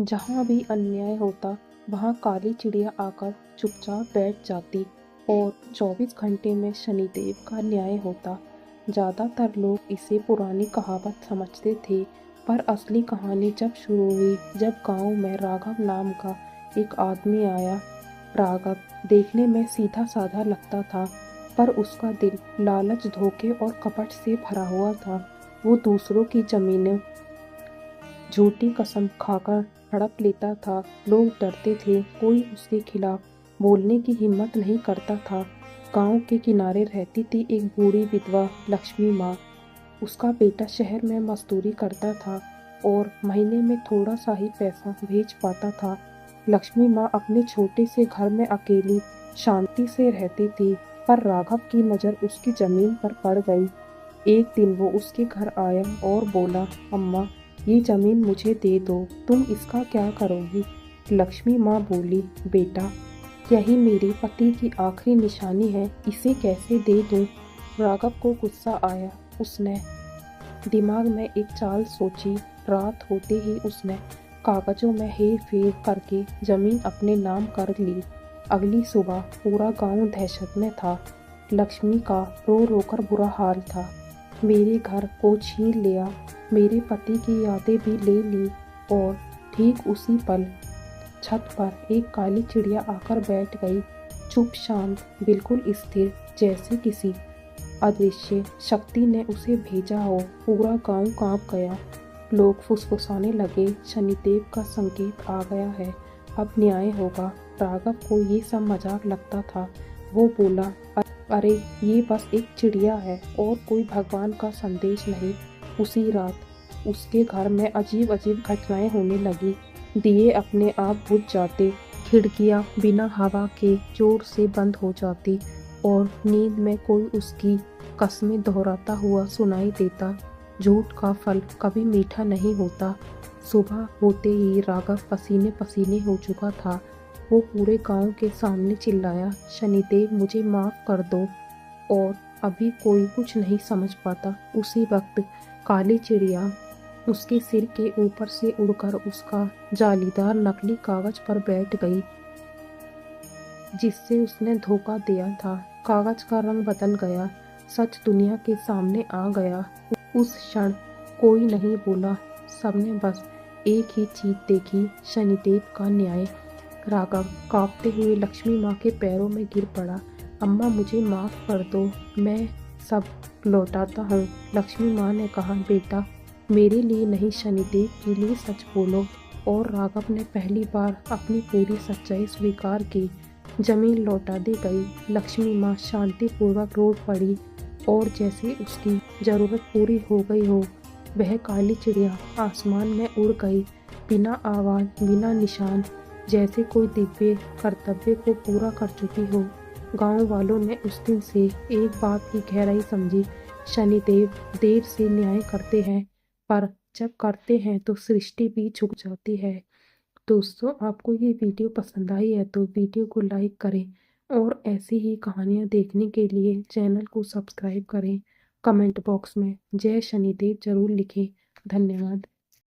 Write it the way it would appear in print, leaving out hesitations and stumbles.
जहाँ भी अन्याय होता वहाँ काली चिड़िया आकर चुपचाप बैठ जाती और 24 घंटे में शनिदेव का न्याय होता। ज़्यादातर लोग इसे पुरानी कहावत समझते थे, पर असली कहानी जब शुरू हुई, जब गांव में राघव नाम का एक आदमी आया। राघव देखने में सीधा साधा लगता था, पर उसका दिल लालच, धोखे और कपट से भरा हुआ था। वो दूसरों की जमीनें झूठी कसम खाकर हड़प लेता था। लोग डरते थे, कोई उसके खिलाफ बोलने की हिम्मत नहीं करता था। गांव के किनारे रहती थी एक बूढ़ी विधवा लक्ष्मी माँ। उसका बेटा शहर में मजदूरी करता था और महीने में थोड़ा सा ही पैसा भेज पाता था। लक्ष्मी माँ अपने छोटे से घर में अकेली शांति से रहती थी, पर राघव की नज़र उसकी जमीन पर पड़ गई। एक दिन वो उसके घर आया और बोला, अम्मा, ये जमीन मुझे दे दो, तुम इसका क्या करोगी? लक्ष्मी माँ बोली, बेटा, यही मेरे पति की आखिरी निशानी है, इसे कैसे दे दूं? राघव को गुस्सा आया। उसने दिमाग में एक चाल सोची। रात होते ही उसने कागजों में हेर फेर करके जमीन अपने नाम कर ली। अगली सुबह पूरा गांव दहशत में था। लक्ष्मी का रो रो कर बुरा हाल था। मेरे घर को छीन लिया, मेरे पति की यादें भी ले ली। और ठीक उसी पल छत पर एक काली चिड़िया आकर बैठ गई, चुप शांत, बिल्कुल स्थिर, जैसे किसी अदृश्य शक्ति ने उसे भेजा हो। पूरा गांव कांप गया। लोग फुसफुसाने लगे, शनिदेव का संकेत आ गया है, अब न्याय होगा। राघव को ये सब मजाक लगता था। वो बोला, अरे ये बस एक चिड़िया है और कोई भगवान का संदेश नहीं। उसी रात उसके घर में अजीब अजीब घटनाएं होने लगी। दिए अपने आप बुझ जाते, खिड़कियां बिना हवा के जोर से बंद हो जाती और नींद में कोई उसकी कस्में दोहराता हुआ सुनाई देता। झूठ का फल कभी मीठा नहीं होता। सुबह होते ही राघव पसीने पसीने हो चुका था। वो पूरे गांव के सामने चिल्लाया, शनिदेव, मुझे माफ कर दो। और अभी कोई कुछ नहीं समझ पाता। उसी वक्त काली चिड़िया उसके सिर के ऊपर से उड़कर उसका जालीदार नकली कागज पर बैठ गई, जिससे उसने धोखा दिया था। कागज का रंग बदल गया, सच दुनिया के सामने आ गया। उस क्षण कोई नहीं बोला, सबने बस एक ही चीज देखी, शनिदेव का न्याय। राघव कांपते हुए लक्ष्मी माँ के पैरों में गिर पड़ा। अम्मा, मुझे माफ कर दो, मैं सब लौटाता हूँ। लक्ष्मी माँ ने कहा, बेटा, मेरे लिए नहीं, शनिदेव के लिए सच बोलो। और राघव ने पहली बार अपनी पूरी सच्चाई स्वीकार की। जमीन लौटा दी गई। लक्ष्मी माँ शांतिपूर्वक रो पड़ी और जैसे उसकी जरूरत पूरी हो गई हो, वह काली चिड़िया आसमान में उड़ गई, बिना आवाज, बिना निशान, जैसे कोई दिव्य कर्तव्य को पूरा कर चुकी हो। गांव वालों ने उस दिन से एक बात की गहराई समझी, शनिदेव देर से न्याय करते हैं, पर जब करते हैं तो सृष्टि भी झुक जाती है। दोस्तों, आपको ये वीडियो पसंद आई है तो वीडियो को लाइक करें और ऐसी ही कहानियाँ देखने के लिए चैनल को सब्सक्राइब करें। कमेंट बॉक्स में जय शनिदेव जरूर लिखें। धन्यवाद।